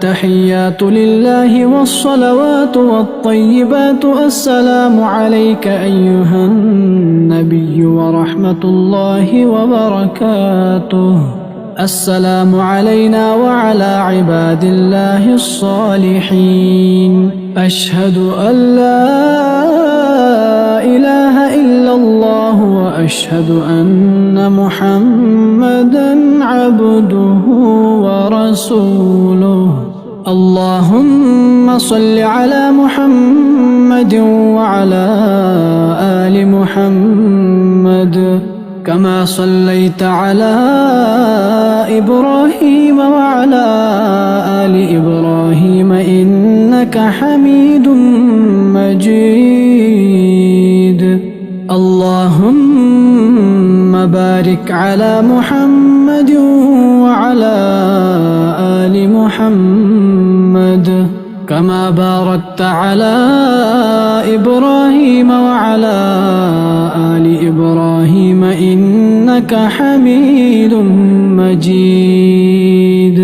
التحيات لله والصلوات والطيبات. السلام عليك أيها النبي ورحمة الله وبركاته. السلام علينا وعلى عباد الله الصالحين. أشهد أن لا إله إلا الله وأشهد أن محمدًا عبده ورسوله. اللهم صل على محمد وعلى آل محمد كما صليت على إبراهيم وعلى آل إبراهيم إنك حميد مجيد. اللهم بارك على محمد وعلى آل محمد كما باركت على إبراهيم وعلى آل إبراهيم إنك حميد مجيد.